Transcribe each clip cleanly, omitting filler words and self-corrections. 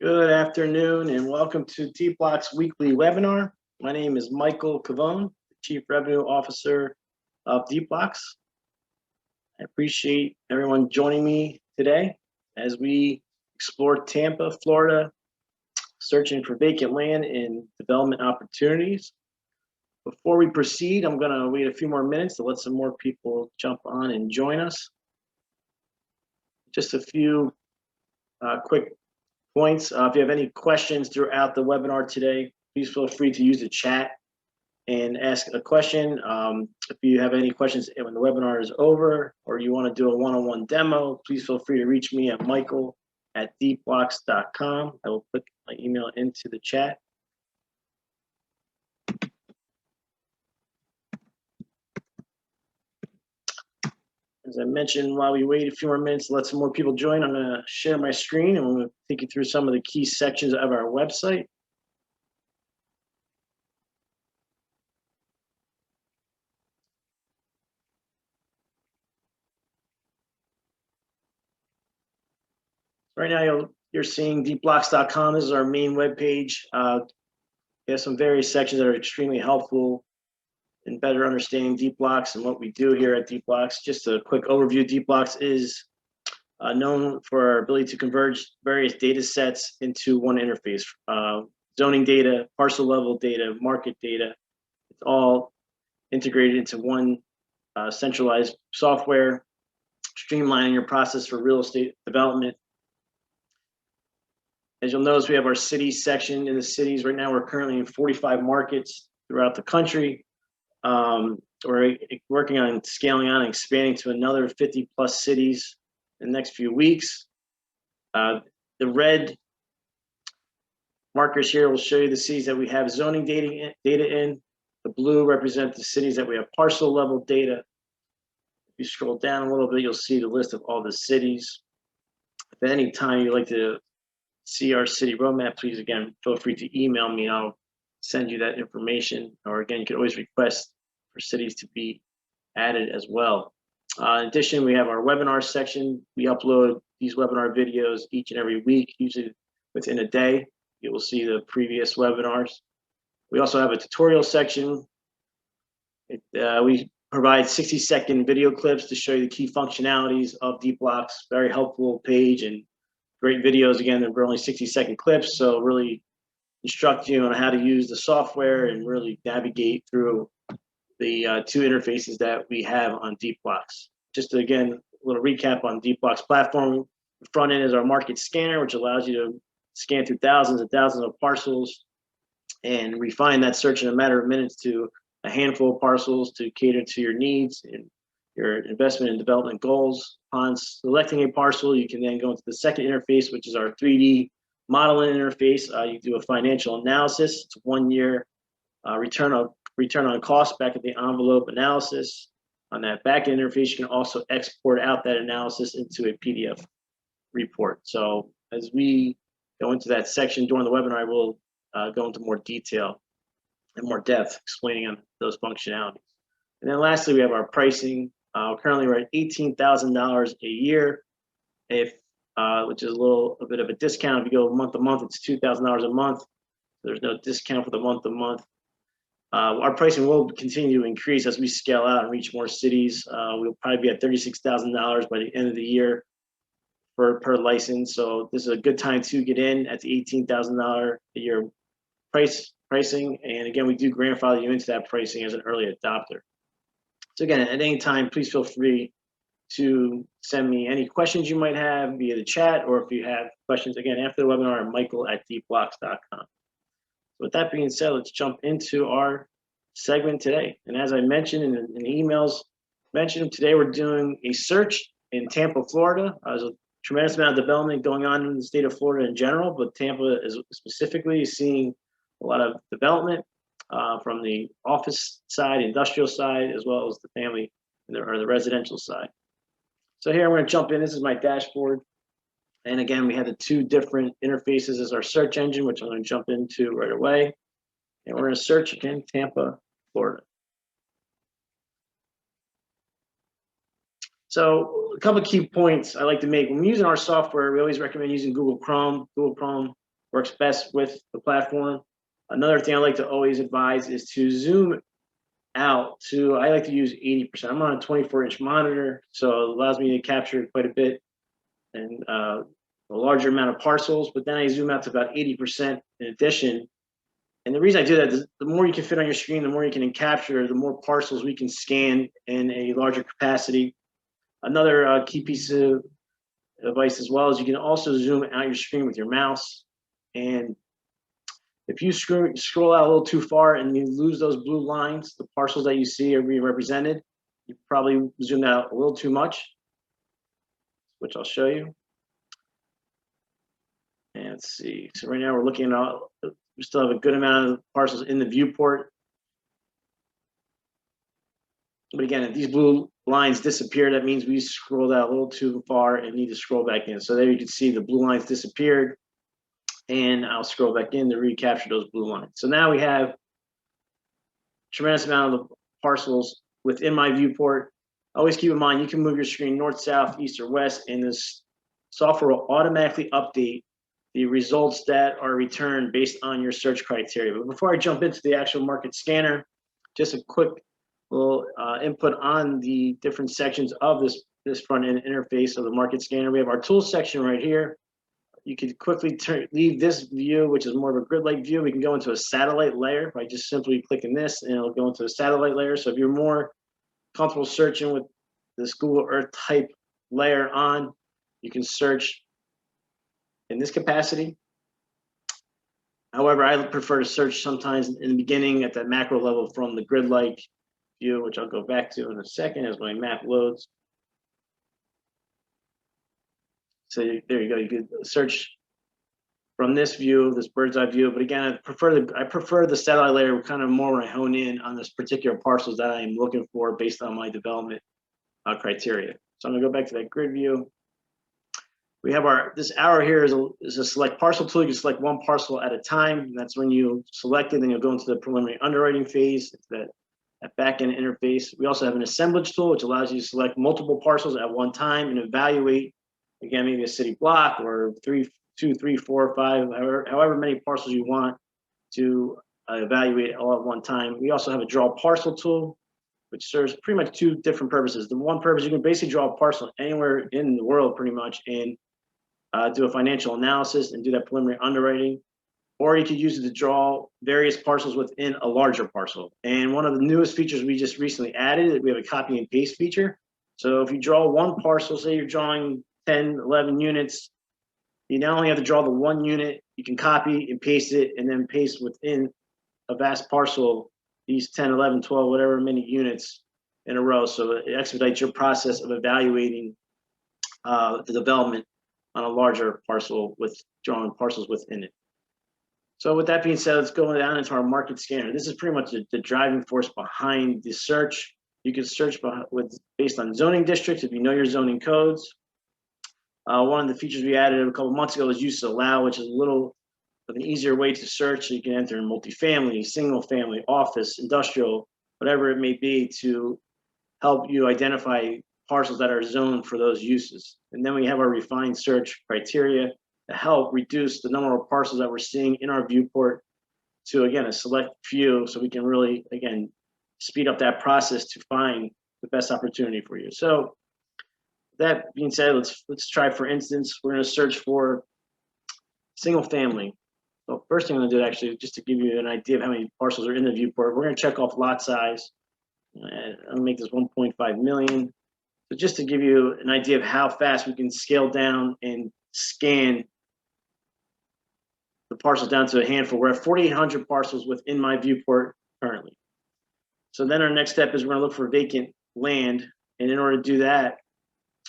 Good afternoon and welcome to Deepblocks weekly webinar. My name is Michael Cavone, Chief Revenue Officer of Deepblocks. I appreciate everyone joining me today as we explore Tampa, Florida, searching for vacant land and development opportunities. Before we proceed, I'm going to wait a few more minutes to let some more people jump on and join us. Just a few quick points. If you have any questions throughout the webinar today, please feel free to use the chat and ask a question. If you have any questions when the webinar is over or you want to do a one-on-one demo, please feel free to reach me at michael@deepblocks.com. I will put my email into the chat. As I mentioned, while we wait a few more minutes to let some more people join, I'm going to share my screen and I'm going to take you through some of the key sections of our website. Right now, you're seeing deepblocks.com. This is our main webpage. We have some various sections that are extremely helpful in better understanding Deepblocks and what we do here at Deepblocks. Just a quick overview, Deepblocks is known for our ability to converge various data sets into one interface. Zoning data, parcel level data, market data, it's all integrated into one centralized software, streamlining your process for real estate development. As you'll notice, we have our cities section in the cities. Right now, we're currently in 45 markets throughout the country. We're working on scaling on and expanding to another 50 plus cities in the next few weeks. The red markers here will show you the cities that we have zoning data in. The blue represent the cities that we have parcel level data. If you scroll down a little bit, you'll see the list of all the cities. If at any time you'd like to see our city roadmap, please, again, feel free to email me. I'll send you that information. Or again, you can always request for cities to be added as well. In addition, we have our webinar section. We upload these webinar videos each and every week, usually within a day. You will see the previous webinars. We also have a tutorial section. We provide 60-second video clips to show you the key functionalities of Deepblocks. Very helpful page and great videos. Again, they're only 60-second clips, so really instruct you on how to use the software and really navigate through the two interfaces that we have on Deepblocks. Just again, a little recap on Deepblocks platform. The front end is our market scanner, which allows you to scan through thousands and thousands of parcels and refine that search in a matter of minutes to a handful of parcels to cater to your needs and your investment and development goals. Upon selecting a parcel, you can then go into the second interface, which is our 3D modeling interface. You do a financial analysis. It's 1 year return on cost back at the envelope analysis. On that back end interface, you can also export out that analysis into a PDF report. So as we go into that section during the webinar, I will go into more detail and more depth explaining on those functionalities. And then lastly, we have our pricing. Currently, we're at $18,000 a year, which is a bit of a discount. If you go month to month, it's $2,000 a month. There's no discount for the month to month. Our pricing will continue to increase as we scale out and reach more cities. We'll probably be at $36,000 by the end of the year per license. So this is a good time to get in at the $18,000 a year pricing. And again, we do grandfather you into that pricing as an early adopter. So again, at any time, please feel free to send me any questions you might have via the chat, or if you have questions, again, after the webinar, michael@deepblocks.com. With that being said, let's jump into our segment today. And as I mentioned in the emails, today we're doing a search in Tampa, Florida. There's a tremendous amount of development going on in the state of Florida in general, but Tampa is specifically seeing a lot of development from the office side, industrial side, as well as the family or the residential side. So here I'm going to jump in. This is my dashboard. And again, we have the two different interfaces as our search engine, which I'm going to jump into right away. And we're going to search again, Tampa, Florida. So a couple of key points I like to make. When we're using our software, we always recommend using Google Chrome. Google Chrome works best with the platform. Another thing I like to always advise is to zoom out to, I like to use 80%. I'm on a 24-inch monitor, so it allows me to capture quite a bit and a larger amount of parcels, but then I zoom out to about 80% in addition. And the reason I do that is the more you can fit on your screen, the more you can capture, the more parcels we can scan in a larger capacity. Another key piece of advice as well is you can also zoom out your screen with your mouse. And if you scroll out a little too far and you lose those blue lines, the parcels that you see are being represented, you probably zoomed out a little too much, which I'll show you. And let's see. So right now we're looking at, we still have a good amount of parcels in the viewport. But again, if these blue lines disappear, that means we scrolled out a little too far and need to scroll back in. So there you can see the blue lines disappeared, and I'll scroll back in to recapture those blue lines. So now we have a tremendous amount of parcels within my viewport. Always keep in mind, you can move your screen north, south, east, or west, and this software will automatically update the results that are returned based on your search criteria. But before I jump into the actual market scanner, just a quick little input on the different sections of this front end interface of the market scanner. We have our tools section right here. You could quickly leave this view, which is more of a grid-like view. We can go into a satellite layer by just simply clicking this, and it'll go into a satellite layer. So if you're more comfortable searching with this Google Earth type layer on, you can search in this capacity. However, I prefer to search sometimes in the beginning at that macro level from the grid-like view, which I'll go back to in a second as my map loads. So there you go. You could search from this view, this bird's eye view. But again, I prefer the satellite layer kind of more when I hone in on this particular parcels that I'm looking for based on my development criteria. So I'm gonna go back to that grid view. We have this arrow here is a select parcel tool. You can select one parcel at a time. And that's when you select it, then you'll go into the preliminary underwriting phase. It's that back-end interface. We also have an assemblage tool, which allows you to select multiple parcels at one time and evaluate, again, maybe a city block or 2, 3, 4, 5, however many parcels you want to evaluate all at one time. We also have a draw parcel tool, which serves pretty much two different purposes. The one purpose, you can basically draw a parcel anywhere in the world pretty much and do a financial analysis and do that preliminary underwriting. Or you could use it to draw various parcels within a larger parcel. And one of the newest features we just recently added, we have a copy and paste feature. So if you draw one parcel, say you're drawing 10, 11 units, you not only have to draw the one unit, you can copy and paste it and then paste within a vast parcel, these 10, 11, 12, whatever many units in a row. So it expedites your process of evaluating the development on a larger parcel with drawing parcels within it. So with that being said, let's go down into our market scanner. This is pretty much the driving force behind the search. You can search based on zoning districts if you know your zoning codes. One of the features we added a couple months ago was use to allow, which is a little of an easier way to search. So you can enter in multifamily, single family, office, industrial, whatever it may be, to help you identify parcels that are zoned for those uses. And then we have our refined search criteria to help reduce the number of parcels that we're seeing in our viewport to, again, a select few, so we can really, again, speed up that process to find the best opportunity for you. So that being said, let's try, for instance, we're going to search for single family. So first thing I'm going to do, actually, just to give you an idea of how many parcels are in the viewport, we're going to check off lot size. I'm going to make this 1.5 million. So just to give you an idea of how fast we can scale down and scan the parcels down to a handful. We're at 4,800 parcels within my viewport currently. So then our next step is we're going to look for vacant land. And in order to do that,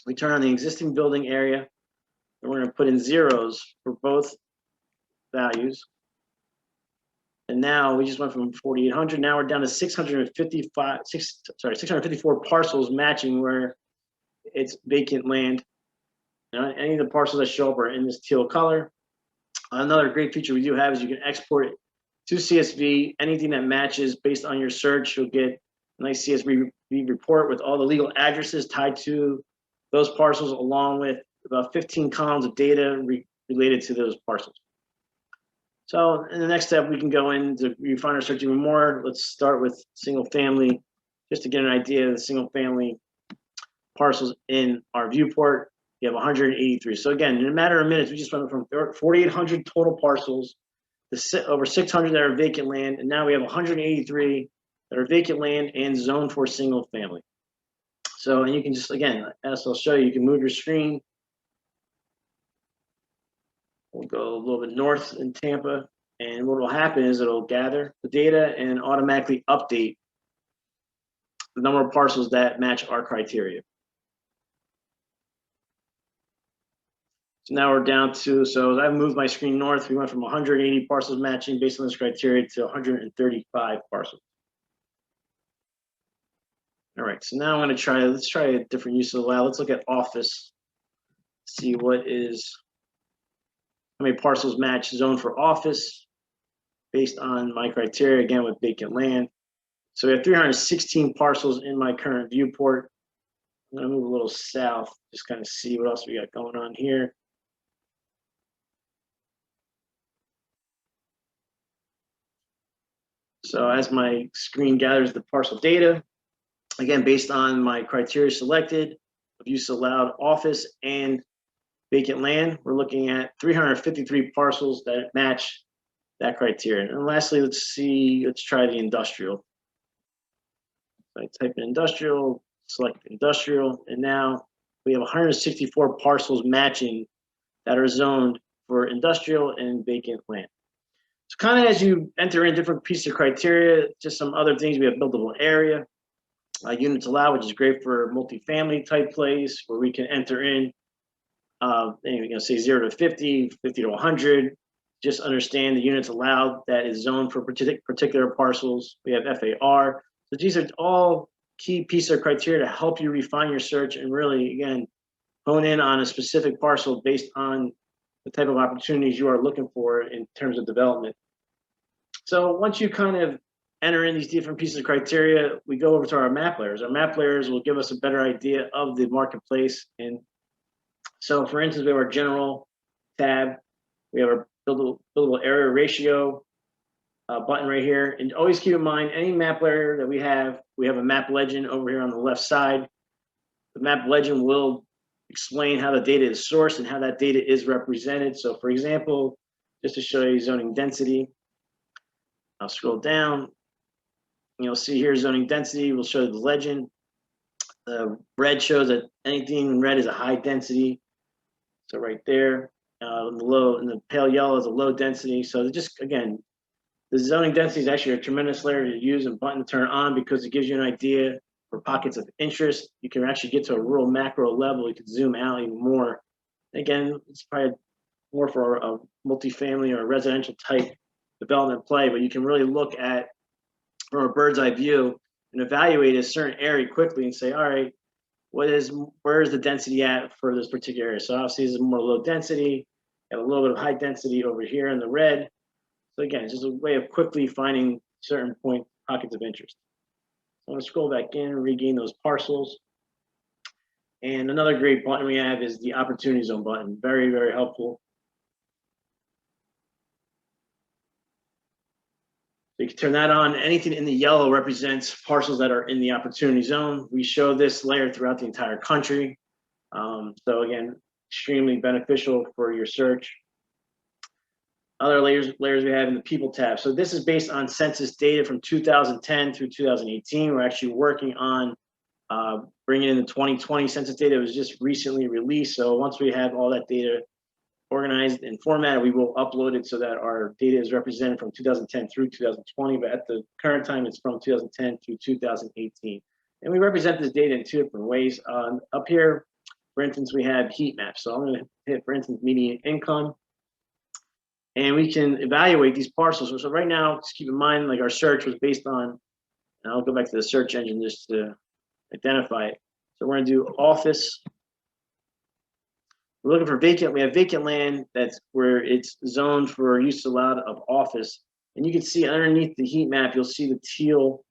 we turn on the existing building area, and we're going to put in zeros for both values. And now we just went from 4,800. Now we're down to 654 parcels matching where it's vacant land. Any of the parcels that show up are in this teal color. Another great feature we do have is you can export it to CSV. Anything that matches based on your search, you'll get a nice CSV report with all the legal addresses tied to those parcels, along with about 15 columns of data related to those parcels. So in the next step, we can go into refine our search even more. Let's start with single family, just to get an idea of the single family parcels in our viewport. You have 183. So again, in a matter of minutes, we just went from 4,800 total parcels to over 600 that are vacant land, and now we have 183 that are vacant land and zoned for single family. So, and you can just, again, as I'll show you, you can move your screen. We'll go a little bit north in Tampa, and what will happen is it'll gather the data and automatically update the number of parcels that match our criteria. So now we're down to, so I moved my screen north. We went from 180 parcels matching based on this criteria to 135 parcels. All right, so now I'm going to try, let's try a different use of the allow. Let's look at office, see what is, how many parcels match zone for office based on my criteria, again, with vacant land. So we have 316 parcels in my current viewport. I'm going to move a little south, just kind of see what else we got going on here. So as my screen gathers the parcel data, again, based on my criteria selected of use allowed office and vacant land, we're looking at 353 parcels that match that criteria. And lastly, let's try the industrial. So I type in industrial, select industrial, and now we have 164 parcels matching that are zoned for industrial and vacant land. So kind of as you enter in different pieces of criteria, just some other things, we have buildable area, units allowed, which is great for multifamily type plays where we can enter in, say 0 to 50, 50 to 100, just understand the units allowed that is zoned for particular parcels. We have FAR. So these are all key pieces of criteria to help you refine your search and really, again, hone in on a specific parcel based on the type of opportunities you are looking for in terms of development. So once you kind of enter in these different pieces of criteria, we go over to our map layers. Our map layers will give us a better idea of the marketplace. And so for instance, we have our general tab, we have our buildable area ratio button right here. And always keep in mind, any map layer that we have a map legend over here on the left side. The map legend will explain how the data is sourced and how that data is represented. So for example, just to show you zoning density, I'll scroll down. You'll see here zoning density will show the legend. The red shows that anything in red is a high density. So right there, the pale yellow is a low density. So just, again, the zoning density is actually a tremendous layer to use and button to turn on because it gives you an idea for pockets of interest. You can actually get to a real macro level. You can zoom out even more. Again, it's probably more for a multifamily or a residential type development play, but you can really look at from a bird's eye view and evaluate a certain area quickly and say, all right, where is the density at for this particular area? So obviously this is more low density, have a little bit of high density over here in the red. So again, it's just a way of quickly finding certain pockets of interest. So I'm gonna scroll back in and regain those parcels. And another great button we have is the opportunity zone button. Very, very helpful. So you can turn that on. Anything in the yellow represents parcels that are in the opportunity zone. We show this layer throughout the entire country. So again, extremely beneficial for your search. Other layers we have in the people tab. So this is based on census data from 2010 through 2018. We're actually working on bringing in the 2020 census data. It was just recently released. So once we have all that data organized and formatted, we will upload it so that our data is represented from 2010 through 2020. But at the current time, it's from 2010 to 2018. And we represent this data in two different ways. Up here, for instance, we have heat maps. So I'm going to hit, for instance, median income. And we can evaluate these parcels. So right now, just keep in mind, like our search was based on, and I'll go back to the search engine just to identify it. So we're going to do office. We're looking for vacant. We have vacant land that's where it's zoned for use allowed of office. And you can see underneath the heat map, you'll see the teal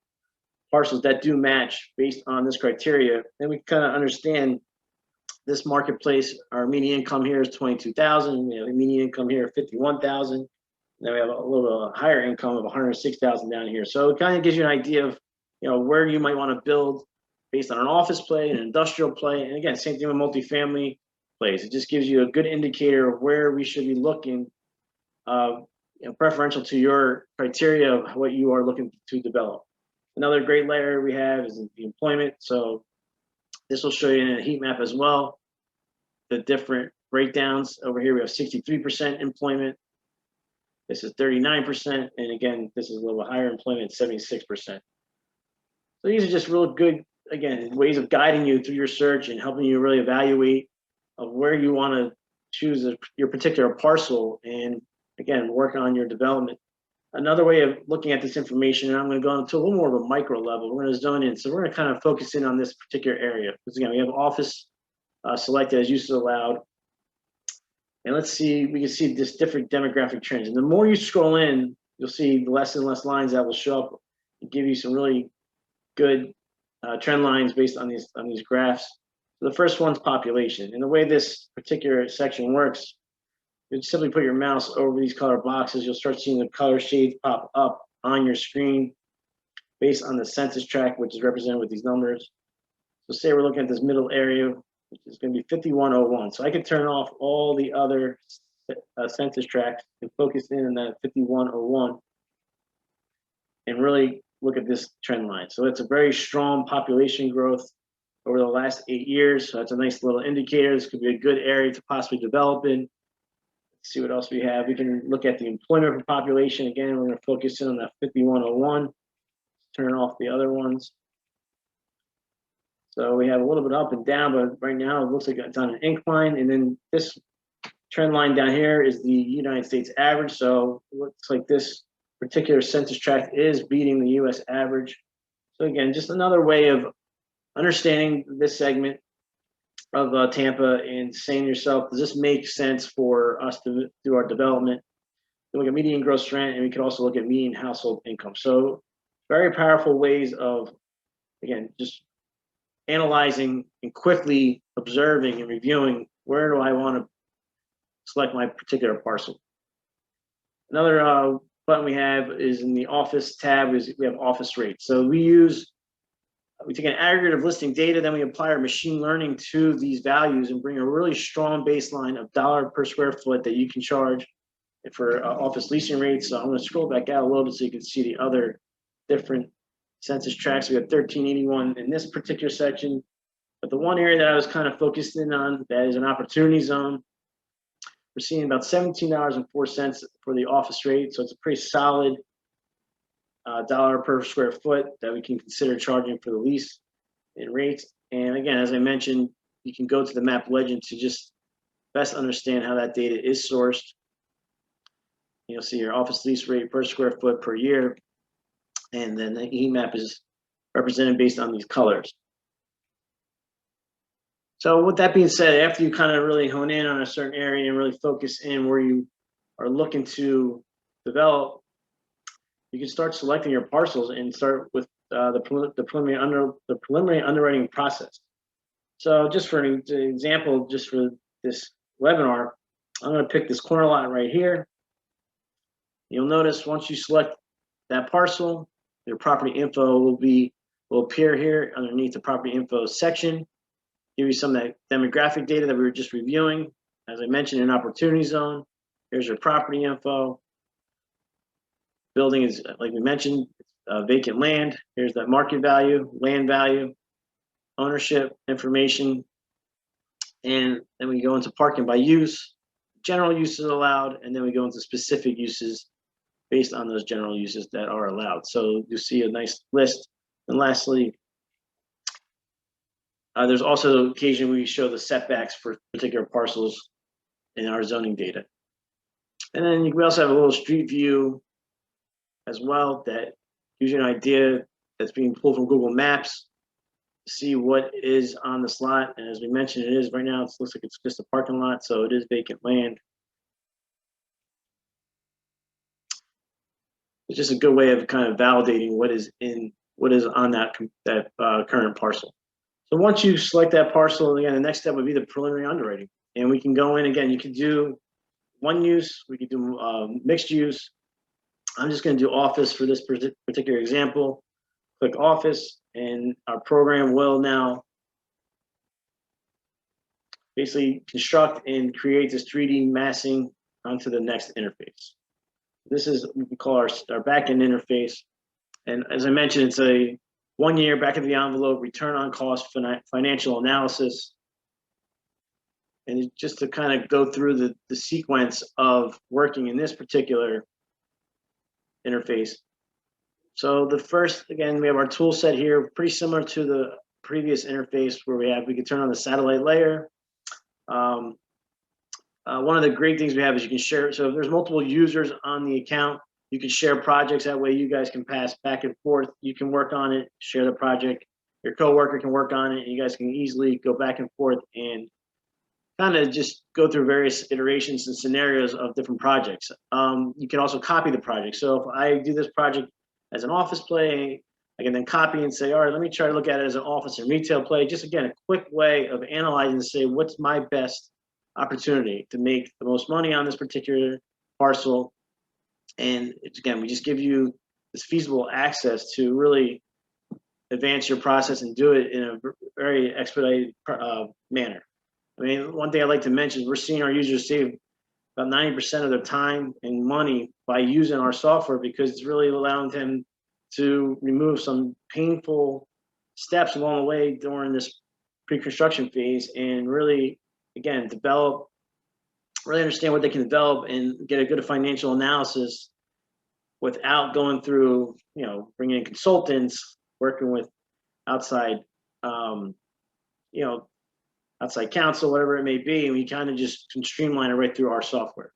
parcels that do match based on this criteria. Then we kind of understand this marketplace. Our median income here is 22,000. We have a median income here of 51,000. And then we have a little higher income of 106,000 down here. So it kind of gives you an idea of, where you might want to build based on an office play, an industrial play, and again, same thing with multifamily plays. It just gives you a good indicator of where we should be looking, preferential to your criteria of what you are looking to develop. Another great layer we have is the employment. So this will show you in a heat map as well, the different breakdowns. Over here, we have 63% employment. This is 39%. And again, this is a little higher employment, 76%. So these are just real good, again, ways of guiding you through your search and helping you really evaluate of where you want to choose your particular parcel, and again, work on your development. Another way of looking at this information, and I'm going to go into a little more of a micro level. We're going to zone in. So we're going to kind of focus in on this particular area. Because again, we have office selected as uses allowed. And let's see, we can see this different demographic trends. And the more you scroll in, you'll see less and less lines that will show up and give you some really good trend lines based on these graphs. So the first one's population. And the way this particular section works, you simply put your mouse over these color boxes. You'll start seeing the color shades pop up on your screen based on the census tract, which is represented with these numbers. So say we're looking at this middle area, which is going to be 5101. So I could turn off all the other census tracts and focus in on that 5101 and really look at this trend line. So it's a very strong population growth over the last 8 years. So that's a nice little indicator. This could be a good area to possibly develop in. Let's see what else we have. We can look at the employment for population. Again, we're going to focus in on that 5101. Turn off the other ones. So we have a little bit up and down, but right now it looks like it's on an incline. And then this trend line down here is the United States average. So it looks like this particular census tract is beating the US average. So again, just another way of understanding this segment of Tampa and saying to yourself, does this make sense for us to do our development? We look at median gross rent, and we can also look at median household income. So very powerful ways of, again, just analyzing and quickly observing and reviewing, where do I want to select my particular parcel. Another button we have is in the office tab, is we have office rates. So we take an aggregate of listing data, then we apply our machine learning to these values and bring a really strong baseline of dollar per square foot that you can charge for office leasing rates. So I'm going to scroll back out a little bit so you can see the other different census tracts. We have 1381 in this particular section, but the one area that I was kind of focused in on that is an opportunity zone. We're seeing about $17.04 for the office rate, so it's a pretty solid dollar per square foot that we can consider charging for the lease and rates. And again, as I mentioned, you can go to the map legend to just best understand how that data is sourced. You'll see your office lease rate per square foot per year, and then the heat map is represented based on these colors. So with that being said, after you kind of really hone in on a certain area and really focus in where you are looking to develop, you can start selecting your parcels and start with the preliminary underwriting process. So just for an example, just for this webinar, I'm going to pick this corner lot right here. You'll notice once you select that parcel, your property info will appear here underneath the property info section. Give you some of that demographic data that we were just reviewing. As I mentioned, an opportunity zone. Here's your property info. Building is, like we mentioned, vacant land. Here's that market value, land value, ownership information. And then we go into parking by use, general uses allowed, and then we go into specific uses based on those general uses that are allowed. So you see a nice list. And lastly, there's also occasion we show the setbacks for particular parcels in our zoning data. And then we also have a little street view as well that gives you an idea that's being pulled from Google Maps to see what is on the slot. And as we mentioned, it is right now, it looks like it's just a parking lot, so it is vacant land. It's just a good way of kind of validating what is on that current parcel. So once you select that parcel, again, the next step would be the preliminary underwriting. And we can go in again, you can do one use, we could do mixed use. I'm just going to do office for this particular example. Click office, and our program will now basically construct and create this 3D massing onto the next interface. This is what we call our backend interface. And as I mentioned, it's a 1 year back of the envelope return on cost financial analysis. And just to kind of go through the sequence of working in this particular interface. So the first, again, we have our tool set here, pretty similar to the previous interface where we can turn on the satellite layer. One of the great things we have is you can share. So if there's multiple users on the account, you can share projects. That way you guys can pass back and forth. You can work on it, share the project. Your coworker can work on it, and you guys can easily go back and forth and kind of just go through various iterations and scenarios of different projects. You can also copy the project. So if I do this project as an office play, I can then copy and say, all right, let me try to look at it as an office and retail play. Just again, a quick way of analyzing to say, what's my best opportunity to make the most money on this particular parcel. And it's, again, we just give you this feasible access to really advance your process and do it in a very expedited manner. I mean, one thing I'd like to mention is we're seeing our users save about 90% of their time and money by using our software, because it's really allowing them to remove some painful steps along the way during this pre-construction phase and really, again, really understand what they can develop and get a good financial analysis without going through, bringing in consultants, working with outside, outside counsel, whatever it may be, and we kind of just can streamline it right through our software.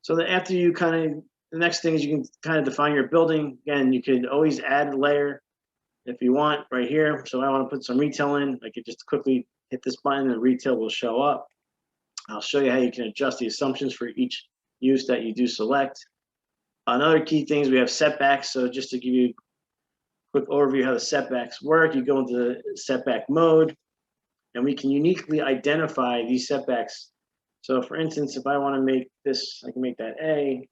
So then after you the next thing is you can kind of define your building. Again, you could always add a layer if you want right here. So I want to put some retail in. I could just quickly hit this button and retail will show up. I'll show you how you can adjust the assumptions for each use that you do select. Another key thing is we have setbacks. So just to give you a quick overview of how the setbacks work, you go into the setback mode, and we can uniquely identify these setbacks. So for instance, if I want to make this, I can make that A.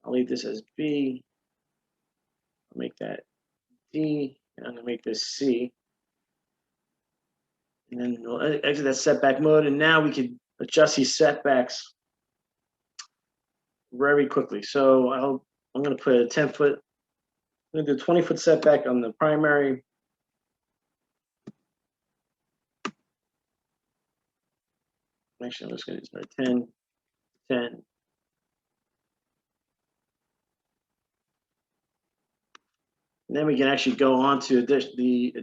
I'll leave this as B. I'll make that D, and I'm going to make this C. And then we'll exit that setback mode, and now we can adjust these setbacks very quickly. So I'm going to put a 10-foot, I'm going to do a 20-foot setback on the primary. Actually, I'm just going to start 10, 10. And then we can actually go on to the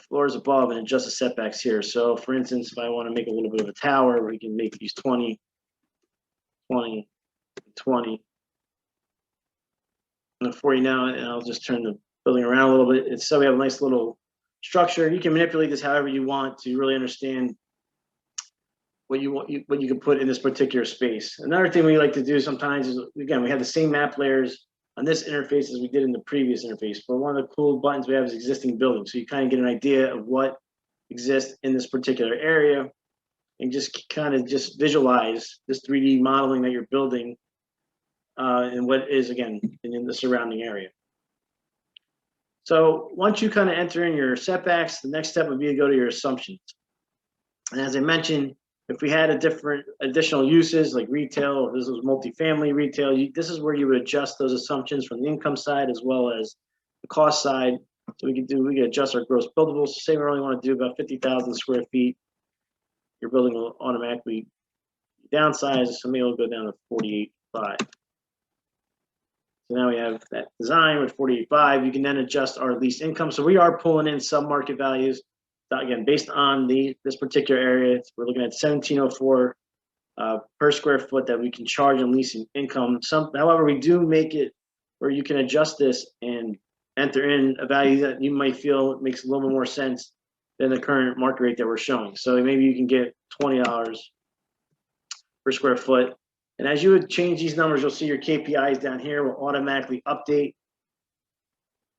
floors above and adjust the setbacks here. So for instance, if I want to make a little bit of a tower, we can make these 20, 20, 20. And for you now, and I'll just turn the building around a little bit. And so we have a nice little structure. You can manipulate this however you want to really understand what you can put in this particular space. Another thing we like to do sometimes is, again, we have the same map layers on this interface as we did in the previous interface. But one of the cool buttons we have is existing building. So you kind of get an idea of what exists in this particular area and just kind of just visualize this 3D modeling that you're building and what is, again, in the surrounding area. So once you kind of enter in your setbacks, the next step would be to go to your assumptions. And as I mentioned, if we had a different additional uses like retail, or this was multifamily retail, this is where you would adjust those assumptions from the income side as well as the cost side. So we could adjust our gross buildables. Say we only want to do about 50,000 square feet. Your building will automatically downsize, so maybe it'll go down to 48.5. So now we have that design with 48.5. You can then adjust our lease income. So we are pulling in some market values. Again, based on this particular area, we're looking at 1704 per square foot that we can charge in leasing income. However, we do make it where you can adjust this and enter in a value that you might feel makes a little bit more sense than the current market rate that we're showing. So maybe you can get $20 per square foot. And as you would change these numbers, you'll see your KPIs down here will automatically update.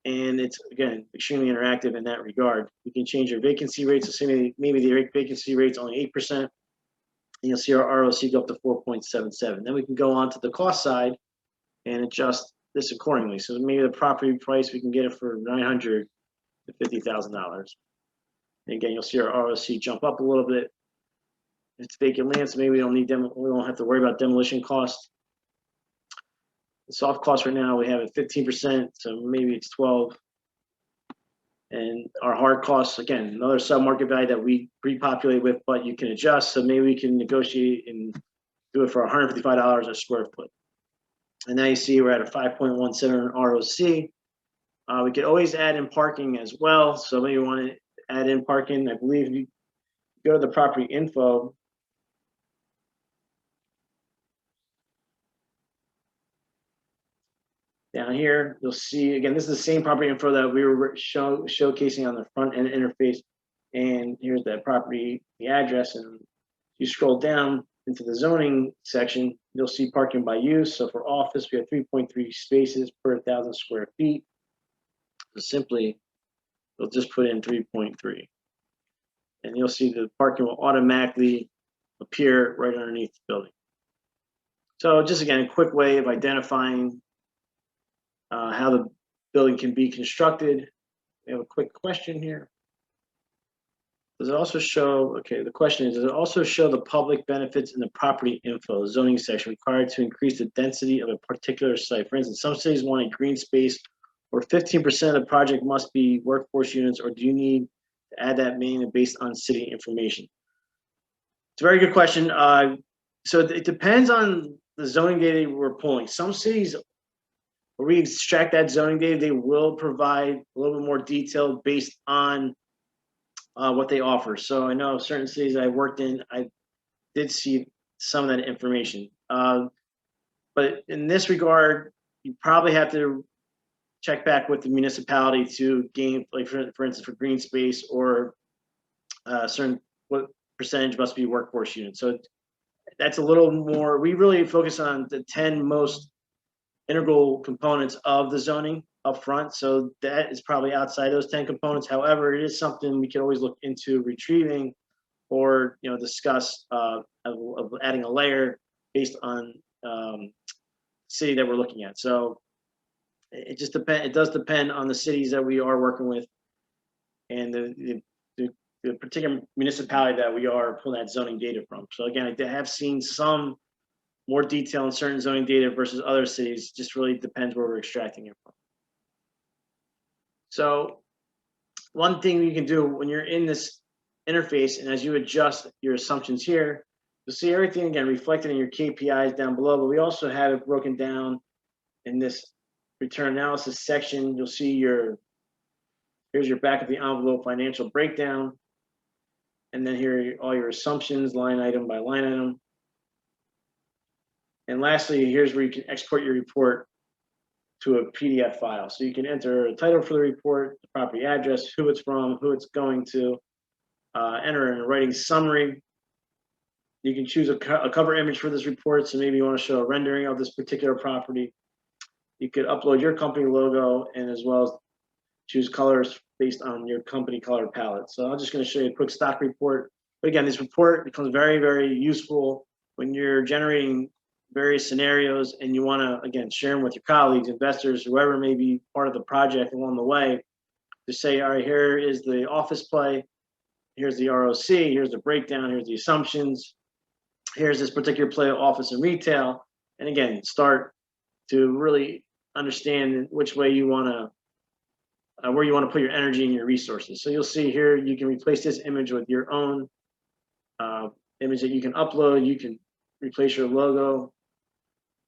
And it's, again, extremely interactive in that regard. You can change your vacancy rates. So maybe the vacancy rate's only 8%. And you'll see our ROC go up to 4.77. Then we can go on to the cost side and adjust this accordingly. So maybe the property price, we can get it for $900,000 to $50,000. And again, you'll see our ROC jump up a little bit. It's vacant land, so maybe we don't have to worry about demolition costs. The soft cost right now we have at 15%, so maybe it's 12. And our hard costs, again, another sub-market value that we pre-populate with, but you can adjust. So maybe we can negotiate and do it for $155 a square foot. And now you see we're at a 5.17 ROC. We could always add in parking as well. So maybe you want to add in parking. I believe if you go to the property info, down here, you'll see, again, this is the same property info that we were showcasing on the front end interface. And here's that property, the address. And if you scroll down into the zoning section, you'll see parking by use. So for office, we have 3.3 spaces per 1,000 square feet. So simply, you'll just put in 3.3. And you'll see the parking will automatically appear right underneath the building. So just again, a quick way of identifying how the building can be constructed. We have a quick question here. Does it also show, okay, the question is, does it also show the public benefits in the property info zoning section required to increase the density of a particular site? For instance, some cities want a green space or 15% of the project must be workforce units, or do you need to add that manually based on city information? It's a very good question. So it depends on the zoning data we're pulling. Some cities, where we extract that zoning data, they will provide a little bit more detail based on what they offer. So I know certain cities I worked in, I did see some of that information. But in this regard, you probably have to check back with the municipality to gain, like for instance, for green space or certain what percentage must be workforce units. So that's a little more, we really focus on the 10 most integral components of the zoning up front. So that is probably outside those 10 components. However, it is something we can always look into retrieving or, you know, discuss of adding a layer based on city that we're looking at. So it just depends. It does depend on the cities that we are working with and the particular municipality that we are pulling that zoning data from. So again, I have seen some more detail in certain zoning data versus other cities. Just really depends where we're extracting it from. So one thing you can do when you're in this interface and as you adjust your assumptions here, you'll see everything again reflected in your KPIs down below, but we also have it broken down in this return analysis section. You'll see here's your back of the envelope financial breakdown. And then here are all your assumptions, line item by line item. And lastly, here's where you can export your report to a PDF file. So you can enter a title for the report, the property address, who it's from, who it's going to, enter in a writing summary. You can choose a cover image for this report. So maybe you want to show a rendering of this particular property. You could upload your company logo and as well as choose colors based on your company color palette. So I'm just going to show you a quick stock report. But again, this report becomes very, very useful when you're generating various scenarios and you want to, again, share them with your colleagues, investors, whoever may be part of the project along the way, to say, all right, here is the office play, here's the ROC, here's the breakdown, here's the assumptions, here's this particular play of office and retail. And again, start to really understand which way you want to, where you want to put your energy and your resources. So you'll see here, you can replace this image with your own image that you can upload. You can replace your logo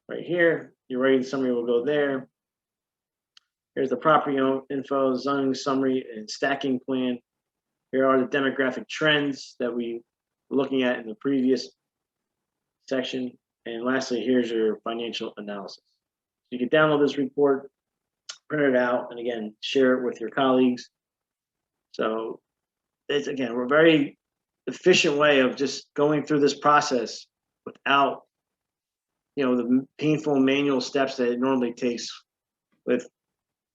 right here. Your writing summary will go there. Here's the property info, zoning summary, and stacking plan. Here are the demographic trends that we were looking at in the previous section. And lastly, here's your financial analysis. You can download this report, print it out, and again, share it with your colleagues. So it's, again, we're a very efficient way of just going through this process without, you know, the painful manual steps that it normally takes with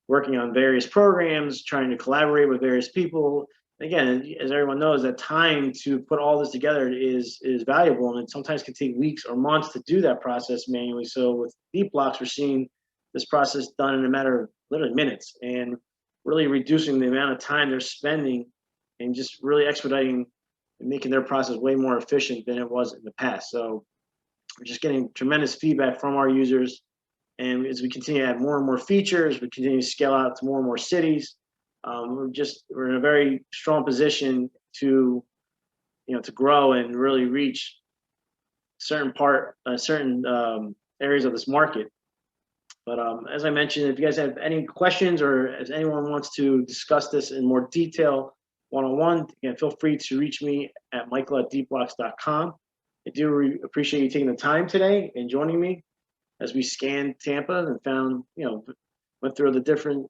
working on various programs, trying to collaborate with various people, Again, as everyone knows, that time to put all this together is valuable, and it sometimes can take weeks or months to do that process manually. So with Deepblocks, we're seeing this process done in a matter of literally minutes, and really reducing the amount of time they're spending, and just really expediting and making their process way more efficient than it was in the past. So we're just getting tremendous feedback from our users, and as we continue to add more and more features, we continue to scale out to more and more cities. We're in a very strong position to grow and really reach certain areas of this market. But as I mentioned, if you guys have any questions, or as anyone wants to discuss this in more detail one-on-one, again, feel free to reach me at michael@deepblocks.com. I do appreciate you taking the time today and joining me as we scanned Tampa and found, went through the different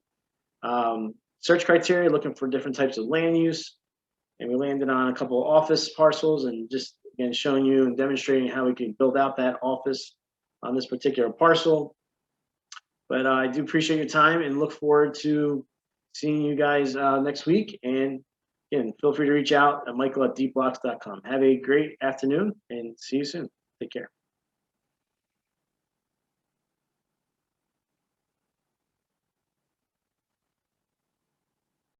search criteria, looking for different types of land use, and we landed on a couple of office parcels, and just again showing you and demonstrating how we can build out that office on this particular parcel. But I do appreciate your time and look forward to seeing you guys next week. And again, feel free to reach out at michael@deepblocks.com. Have a great afternoon and see you soon. Take care.